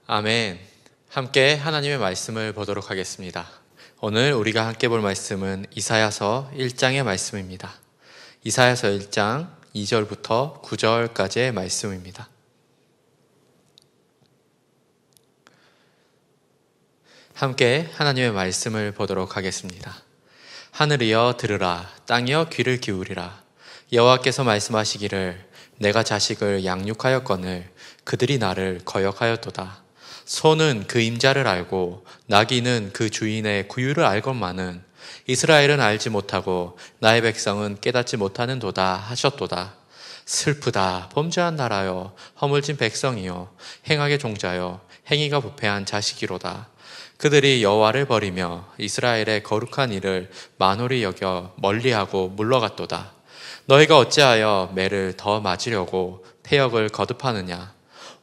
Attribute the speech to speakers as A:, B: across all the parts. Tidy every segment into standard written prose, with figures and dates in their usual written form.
A: 아멘. 함께 하나님의 말씀을 보도록 하겠습니다. 오늘 우리가 함께 볼 말씀은 이사야서 1장의 말씀입니다. 이사야서 1장 2절부터 9절까지의 말씀입니다. 함께 하나님의 말씀을 보도록 하겠습니다. 하늘이여 들으라, 땅이여 귀를 기울이라. 여호와께서 말씀하시기를 내가 자식을 양육하였거늘 그들이 나를 거역하였도다. 소는 그 임자를 알고 나귀는 그 주인의 구유를 알건만은 이스라엘은 알지 못하고 나의 백성은 깨닫지 못하는도다 하셨도다. 슬프다 범죄한 나라여, 허물진 백성이여, 행악의 종자여, 행위가 부패한 자식이로다. 그들이 여호와를 버리며 이스라엘의 거룩한 일을 만홀히 여겨 멀리하고 물러갔도다. 너희가 어찌하여 매를 더 맞으려고 패역을 거듭하느냐.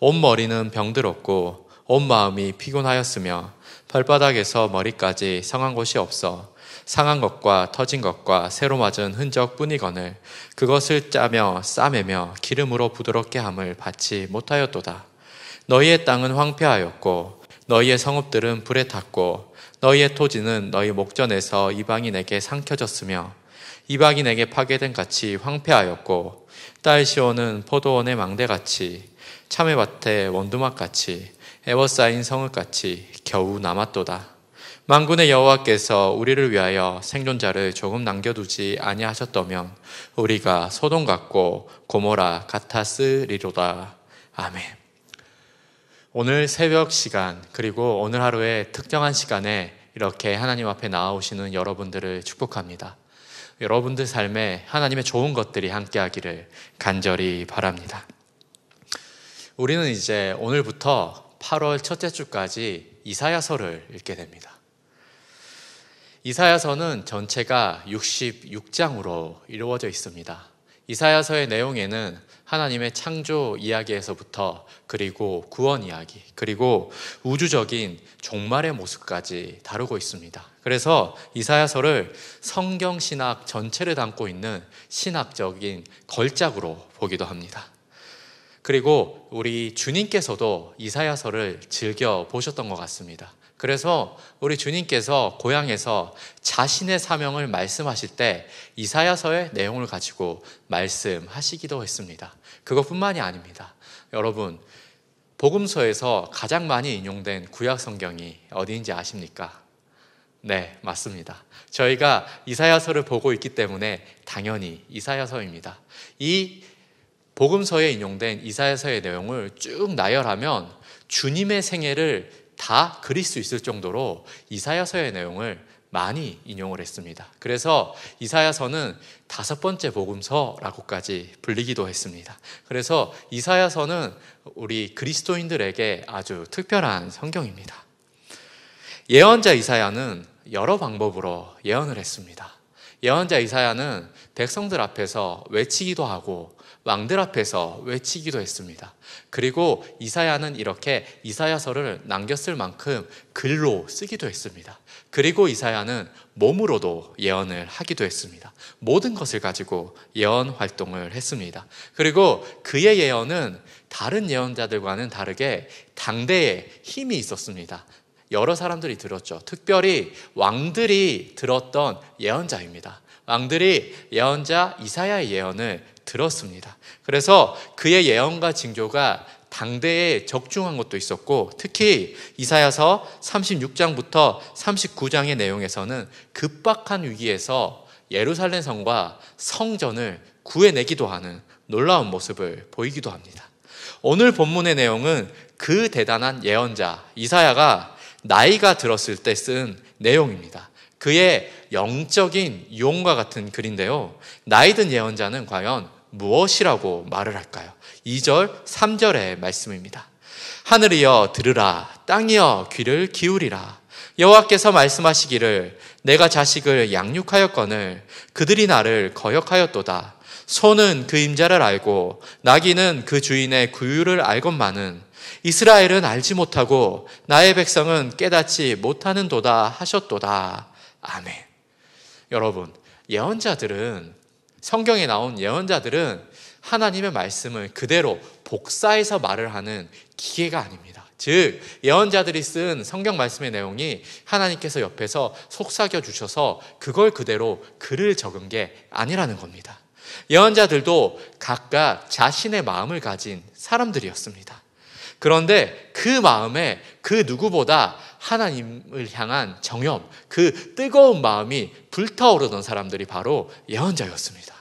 A: 온 머리는 병들었고 온 마음이 피곤하였으며 발바닥에서 머리까지 상한 곳이 없어 상한 것과 터진 것과 새로 맞은 흔적뿐이거늘 그것을 짜며 싸매며 기름으로 부드럽게 함을 받지 못하였도다. 너희의 땅은 황폐하였고 너희의 성읍들은 불에 탔고 너희의 토지는 너희 목전에서 이방인에게 삼켜졌으며 이방인에게 파괴된 같이 황폐하였고 딸 시온은 포도원의 망대같이 참외밭의 원두막같이 에워싸인 성읍같이 겨우 남았도다. 만군의 여호와께서 우리를 위하여 생존자를 조금 남겨두지 아니하셨다면 우리가 소돔 같고 고모라 같았으리로다. 아멘. 오늘 새벽 시간 그리고 오늘 하루의 특정한 시간에 이렇게 하나님 앞에 나아오시는 여러분들을 축복합니다. 여러분들 삶에 하나님의 좋은 것들이 함께하기를 간절히 바랍니다. 우리는 이제 오늘부터 8월 첫째 주까지 이사야서를 읽게 됩니다. 이사야서는 전체가 66장으로 이루어져 있습니다. 이사야서의 내용에는 하나님의 창조 이야기에서부터 그리고 구원 이야기 그리고 우주적인 종말의 모습까지 다루고 있습니다. 그래서 이사야서를 성경 신학 전체를 담고 있는 신학적인 걸작으로 보기도 합니다. 그리고 우리 주님께서도 이사야서를 즐겨 보셨던 것 같습니다. 그래서 우리 주님께서 고향에서 자신의 사명을 말씀하실 때 이사야서의 내용을 가지고 말씀하시기도 했습니다. 그것뿐만이 아닙니다. 여러분, 복음서에서 가장 많이 인용된 구약 성경이 어디인지 아십니까? 네, 맞습니다. 저희가 이사야서를 보고 있기 때문에 당연히 이사야서입니다. 이 복음서에 인용된 이사야서의 내용을 쭉 나열하면 주님의 생애를 다 그릴 수 있을 정도로 이사야서의 내용을 많이 인용을 했습니다. 그래서 이사야서는 5번째 복음서라고까지 불리기도 했습니다. 그래서 이사야서는 우리 그리스도인들에게 아주 특별한 성경입니다. 예언자 이사야는 여러 방법으로 예언을 했습니다. 예언자 이사야는 백성들 앞에서 외치기도 하고 왕들 앞에서 외치기도 했습니다. 그리고 이사야는 이렇게 이사야서를 남겼을 만큼 글로 쓰기도 했습니다. 그리고 이사야는 몸으로도 예언을 하기도 했습니다. 모든 것을 가지고 예언 활동을 했습니다. 그리고 그의 예언은 다른 예언자들과는 다르게 당대에 힘이 있었습니다. 여러 사람들이 들었죠. 특별히 왕들이 들었던 예언자입니다. 왕들이 예언자 이사야의 예언을 들었습니다. 그래서 그의 예언과 징조가 당대에 적중한 것도 있었고 특히 이사야서 36장부터 39장의 내용에서는 급박한 위기에서 예루살렘 성과 성전을 구해내기도 하는 놀라운 모습을 보이기도 합니다. 오늘 본문의 내용은 그 대단한 예언자 이사야가 나이가 들었을 때 쓴 내용입니다. 그의 영적인 유언과 같은 글인데요. 나이든 예언자는 과연 무엇이라고 말을 할까요? 2절, 3절의 말씀입니다. 하늘이여 들으라, 땅이여 귀를 기울이라. 여호와께서 말씀하시기를 내가 자식을 양육하였거늘 그들이 나를 거역하였도다. 소는 그 임자를 알고 나귀는 그 주인의 구유를 알건만은 이스라엘은 알지 못하고 나의 백성은 깨닫지 못하는도다 하셨도다. 아멘. 여러분, 예언자들은 성경에 나온 예언자들은 하나님의 말씀을 그대로 복사해서 말을 하는 기계가 아닙니다. 즉 예언자들이 쓴 성경 말씀의 내용이 하나님께서 옆에서 속삭여 주셔서 그걸 그대로 글을 적은 게 아니라는 겁니다. 예언자들도 각각 자신의 마음을 가진 사람들이었습니다. 그런데 그 마음에 그 누구보다 하나님을 향한 정염, 그 뜨거운 마음이 불타오르던 사람들이 바로 예언자였습니다.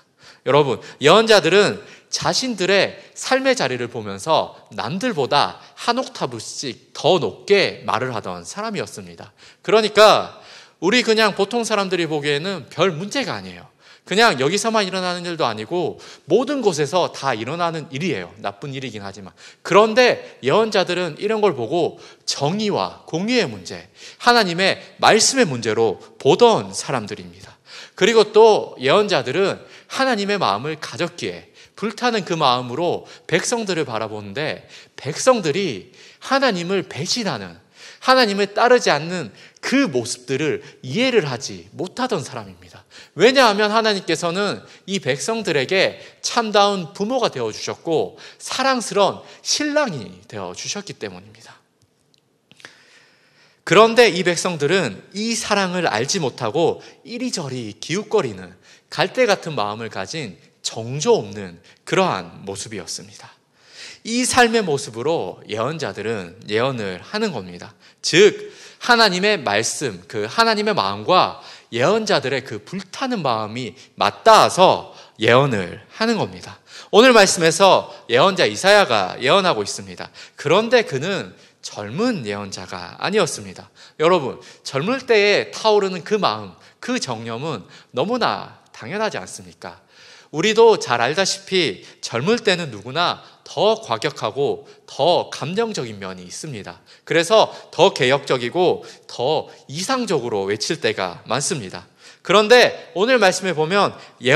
A: 여러분, 예언자들은 자신들의 삶의 자리를 보면서 남들보다 한 옥타브씩 더 높게 말을 하던 사람이었습니다. 그러니까 우리 그냥 보통 사람들이 보기에는 별 문제가 아니에요. 그냥 여기서만 일어나는 일도 아니고 모든 곳에서 다 일어나는 일이에요. 나쁜 일이긴 하지만. 그런데 예언자들은 이런 걸 보고 정의와 공의의 문제, 하나님의 말씀의 문제로 보던 사람들입니다. 그리고 또 예언자들은 하나님의 마음을 가졌기에 불타는 그 마음으로 백성들을 바라보는데 백성들이 하나님을 배신하는, 하나님을 따르지 않는 그 모습들을 이해를 하지 못하던 사람입니다. 왜냐하면 하나님께서는 이 백성들에게 참다운 부모가 되어주셨고 사랑스러운 신랑이 되어주셨기 때문입니다. 그런데 이 백성들은 이 사랑을 알지 못하고 이리저리 기웃거리는 갈대 같은 마음을 가진 정조 없는 그러한 모습이었습니다. 이 삶의 모습으로 예언자들은 예언을 하는 겁니다. 즉 하나님의 말씀, 그 하나님의 마음과 예언자들의 그 불타는 마음이 맞닿아서 예언을 하는 겁니다. 오늘 말씀에서 예언자 이사야가 예언하고 있습니다. 그런데 그는 젊은 예언자가 아니었습니다. 여러분, 젊을 때에 타오르는 그 마음, 그 정념은 너무나 당연하지 않습니까? 우리도 잘 알다시피 젊을 때는 누구나 더 과격하고 더 감정적인 면이 있습니다. 그래서 더 개혁적이고 더 이상적으로 외칠 때가 많습니다. 그런데 오늘 말씀에 보면 이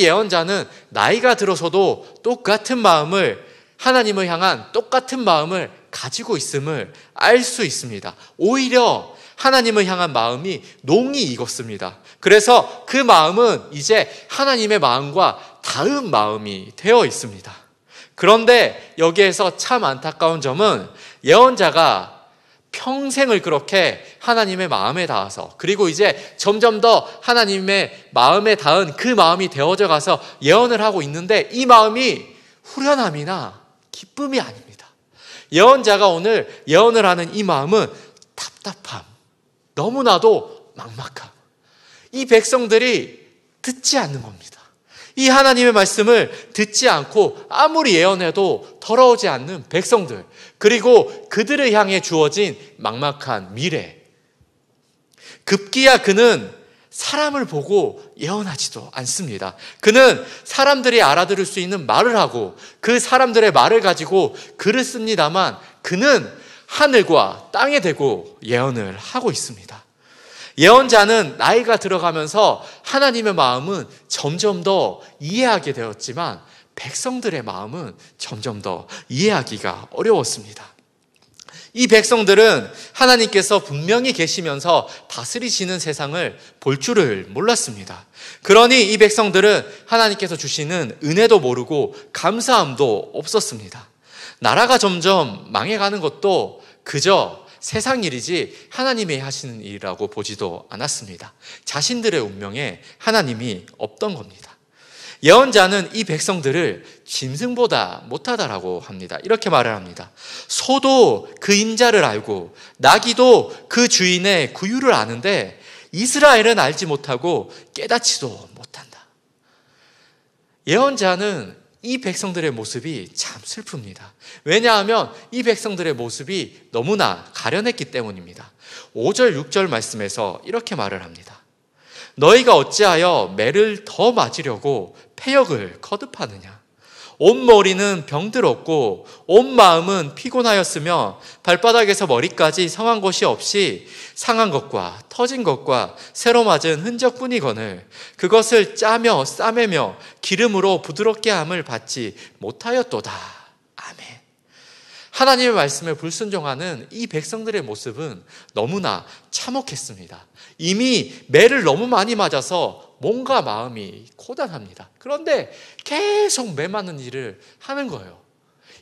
A: 예언자는 나이가 들어서도 똑같은 마음을, 하나님을 향한 똑같은 마음을 가지고 있음을 알 수 있습니다. 오히려 하나님을 향한 마음이 농이 익었습니다. 그래서 그 마음은 이제 하나님의 마음과 닿은 마음이 되어 있습니다. 그런데 여기에서 참 안타까운 점은 예언자가 평생을 그렇게 하나님의 마음에 닿아서, 그리고 이제 점점 더 하나님의 마음에 닿은 그 마음이 되어져 가서 예언을 하고 있는데 이 마음이 후련함이나 기쁨이 아닙니다. 예언자가 오늘 예언을 하는 이 마음은 답답함, 너무나도 막막함. 이 백성들이 듣지 않는 겁니다. 이 하나님의 말씀을 듣지 않고 아무리 예언해도 더러우지 않는 백성들, 그리고 그들을 향해 주어진 막막한 미래. 급기야 그는 사람을 보고 예언하지도 않습니다. 그는 사람들이 알아들을 수 있는 말을 하고 그 사람들의 말을 가지고 글을 씁니다만 그는 하늘과 땅에 대고 예언을 하고 있습니다. 예언자는 나이가 들어가면서 하나님의 마음은 점점 더 이해하게 되었지만 백성들의 마음은 점점 더 이해하기가 어려웠습니다. 이 백성들은 하나님께서 분명히 계시면서 다스리시는 세상을 볼 줄을 몰랐습니다. 그러니 이 백성들은 하나님께서 주시는 은혜도 모르고 감사함도 없었습니다. 나라가 점점 망해가는 것도 그저 세상 일이지 하나님이 하시는 일이라고 보지도 않았습니다. 자신들의 운명에 하나님이 없던 겁니다. 예언자는 이 백성들을 짐승보다 못하다라고 합니다. 이렇게 말을 합니다. 소도 그 인자를 알고 나귀도 그 주인의 구유를 아는데 이스라엘은 알지 못하고 깨닫지도 못한다. 예언자는 이 백성들의 모습이 참 슬픕니다. 왜냐하면 이 백성들의 모습이 너무나 가련했기 때문입니다. 5절, 6절 말씀에서 이렇게 말을 합니다. 너희가 어찌하여 매를 더 맞으려고 패역을 거듭하느냐? 온 머리는 병들었고 온 마음은 피곤하였으며 발바닥에서 머리까지 성한 것이 없이 상한 것과 터진 것과 새로 맞은 흔적뿐이거늘 그것을 짜며 싸매며 기름으로 부드럽게 함을 받지 못하였도다. 아멘. 하나님의 말씀에 불순종하는 이 백성들의 모습은 너무나 참혹했습니다. 이미 매를 너무 많이 맞아서 뭔가 마음이 고단합니다. 그런데 계속 매 맞는 일을 하는 거예요.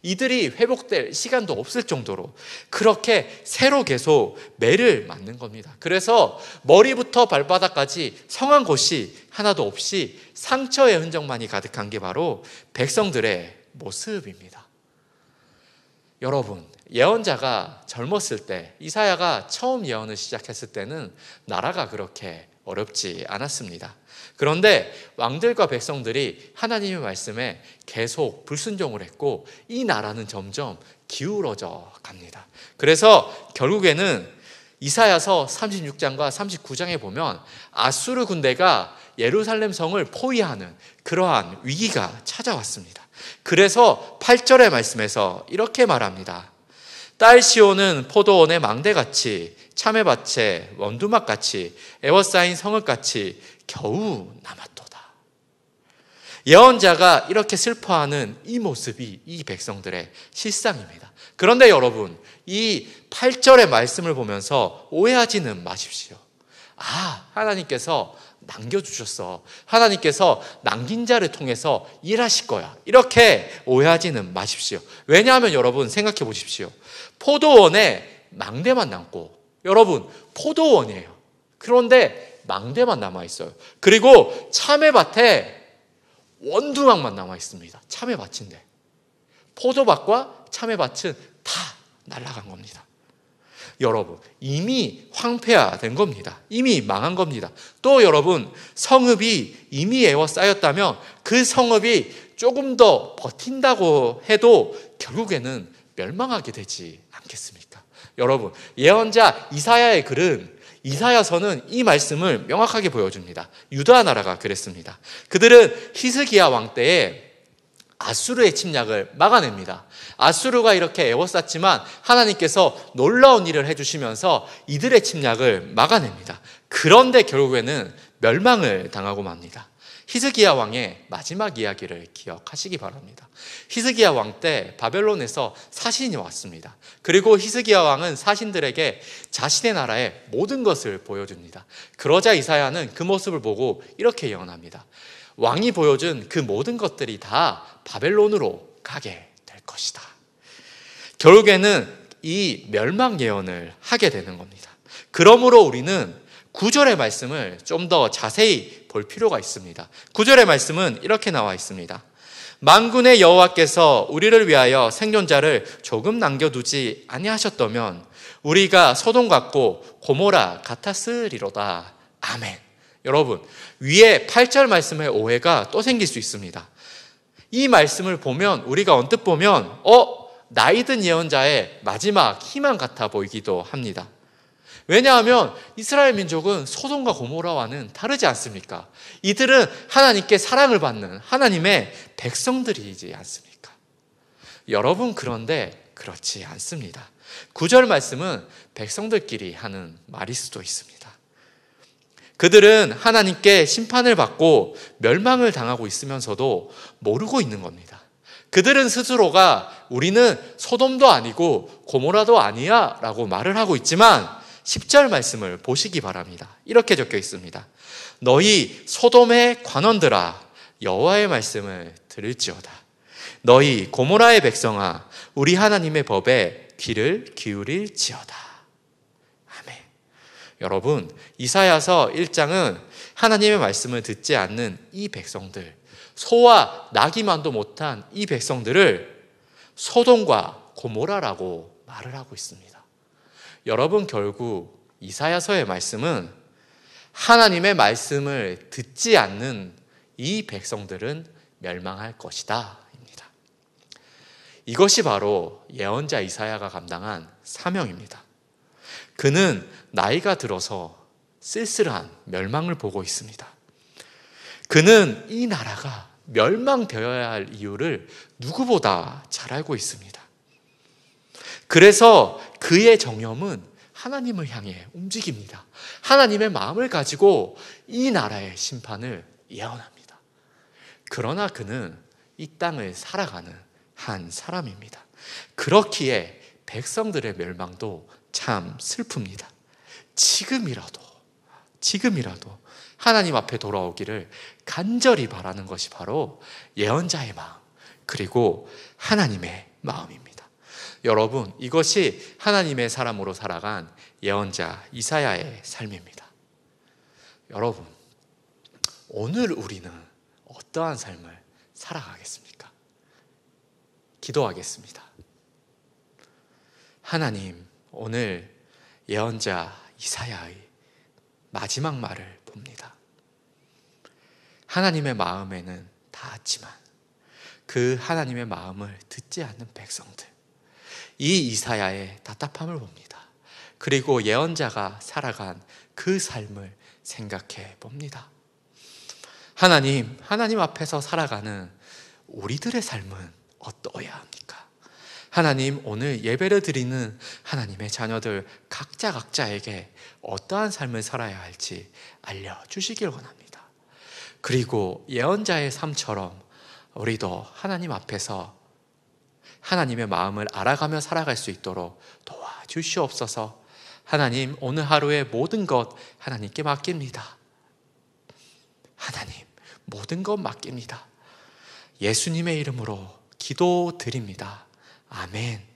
A: 이들이 회복될 시간도 없을 정도로 그렇게 새로 계속 매를 맞는 겁니다. 그래서 머리부터 발바닥까지 성한 곳이 하나도 없이 상처의 흔적만이 가득한 게 바로 백성들의 모습입니다. 여러분, 예언자가 젊었을 때, 이사야가 처음 예언을 시작했을 때는 나라가 그렇게 어렵지 않았습니다. 그런데 왕들과 백성들이 하나님의 말씀에 계속 불순종을 했고 이 나라는 점점 기울어져 갑니다. 그래서 결국에는 이사야서 36장과 39장에 보면 아수르 군대가 예루살렘 성을 포위하는 그러한 위기가 찾아왔습니다. 그래서 8절의 말씀에서 이렇게 말합니다. 딸 시온은 포도원의 망대같이 참외밭에 원두막같이 에워싸인 성읍같이 겨우 남았도다. 예언자가 이렇게 슬퍼하는 이 모습이 이 백성들의 실상입니다. 그런데 여러분, 이 8절의 말씀을 보면서 오해하지는 마십시오. 하나님께서 남겨주셨어. 하나님께서 남긴 자를 통해서 일하실 거야. 이렇게 오해하지는 마십시오. 왜냐하면 여러분 생각해 보십시오. 포도원에 망대만 남고, 여러분 포도원이에요. 그런데 망대만 남아있어요. 그리고 참외밭에 원두막만 남아있습니다. 참외밭인데 포도밭과 참외밭은 다 날아간 겁니다. 여러분, 이미 황폐화된 겁니다. 이미 망한 겁니다. 또 여러분, 성읍이 이미 에워싸였다면 그 성읍이 조금 더 버틴다고 해도 결국에는 멸망하게 되지 않겠습니까? 여러분, 예언자 이사야의 글은, 이사야서는 이 말씀을 명확하게 보여줍니다. 유다 나라가 그랬습니다. 그들은 히스기야 왕 때에 아수르의 침략을 막아냅니다. 아수르가 이렇게 에워쌌지만 하나님께서 놀라운 일을 해주시면서 이들의 침략을 막아냅니다. 그런데 결국에는 멸망을 당하고 맙니다. 히스기야 왕의 마지막 이야기를 기억하시기 바랍니다. 히스기야 왕 때 바벨론에서 사신이 왔습니다. 그리고 히스기야 왕은 사신들에게 자신의 나라의 모든 것을 보여줍니다. 그러자 이사야는 그 모습을 보고 이렇게 예언합니다. 왕이 보여준 그 모든 것들이 다 바벨론으로 가게 될 것이다. 결국에는 이 멸망 예언을 하게 되는 겁니다. 그러므로 우리는 9절의 말씀을 좀 더 자세히 볼 필요가 있습니다. 9절의 말씀은 이렇게 나와 있습니다. 만군의 여호와께서 우리를 위하여 생존자를 조금 남겨두지 아니하셨다면 우리가 소돔 같고 고모라 같았으리로다. 아멘. 여러분, 위에 8절 말씀의 오해가 또 생길 수 있습니다. 이 말씀을 보면, 우리가 언뜻 보면 나이든 예언자의 마지막 희망 같아 보이기도 합니다. 왜냐하면 이스라엘 민족은 소돔과 고모라와는 다르지 않습니까? 이들은 하나님께 사랑을 받는 하나님의 백성들이지 않습니까? 여러분, 그런데 그렇지 않습니다. 9절 말씀은 백성들끼리 하는 말일 수도 있습니다. 그들은 하나님께 심판을 받고 멸망을 당하고 있으면서도 모르고 있는 겁니다. 그들은 스스로가 우리는 소돔도 아니고 고모라도 아니야 라고 말을 하고 있지만 10절 말씀을 보시기 바랍니다. 이렇게 적혀 있습니다. 너희 소돔의 관원들아, 여호와의 말씀을 들을지어다. 너희 고모라의 백성아, 우리 하나님의 법에 귀를 기울일지어다. 아멘. 여러분, 이사야서 1장은 하나님의 말씀을 듣지 않는 이 백성들, 소와 나기만도 못한 이 백성들을 소돔과 고모라라고 말을 하고 있습니다. 여러분, 결국 이사야서의 말씀은 하나님의 말씀을 듣지 않는 이 백성들은 멸망할 것이다 입니다. 이것이 바로 예언자 이사야가 감당한 사명입니다. 그는 나이가 들어서 쓸쓸한 멸망을 보고 있습니다. 그는 이 나라가 멸망되어야 할 이유를 누구보다 잘 알고 있습니다. 그래서 그의 정념은 하나님을 향해 움직입니다. 하나님의 마음을 가지고 이 나라의 심판을 예언합니다. 그러나 그는 이 땅을 살아가는 한 사람입니다. 그렇기에 백성들의 멸망도 참 슬픕니다. 지금이라도 하나님 앞에 돌아오기를 간절히 바라는 것이 바로 예언자의 마음, 그리고 하나님의 마음입니다. 여러분, 이것이 하나님의 사람으로 살아간 예언자 이사야의 삶입니다. 여러분, 오늘 우리는 어떠한 삶을 살아가겠습니까? 기도하겠습니다. 하나님, 오늘 예언자 이사야의 마지막 말을 봅니다. 하나님의 마음에는 닿았지만 그 하나님의 마음을 듣지 않는 백성들, 이 이사야의 답답함을 봅니다. 그리고 예언자가 살아간 그 삶을 생각해 봅니다. 하나님 앞에서 살아가는 우리들의 삶은 어떠해야 합니까? 하나님, 오늘 예배를 드리는 하나님의 자녀들 각자에게 어떠한 삶을 살아야 할지 알려주시길 원합니다. 그리고 예언자의 삶처럼 우리도 하나님 앞에서 하나님의 마음을 알아가며 살아갈 수 있도록 도와주시옵소서. 하나님, 오늘 하루의 모든 것 하나님께 맡깁니다. 하나님, 모든 것 맡깁니다. 예수님의 이름으로 기도드립니다. 아멘.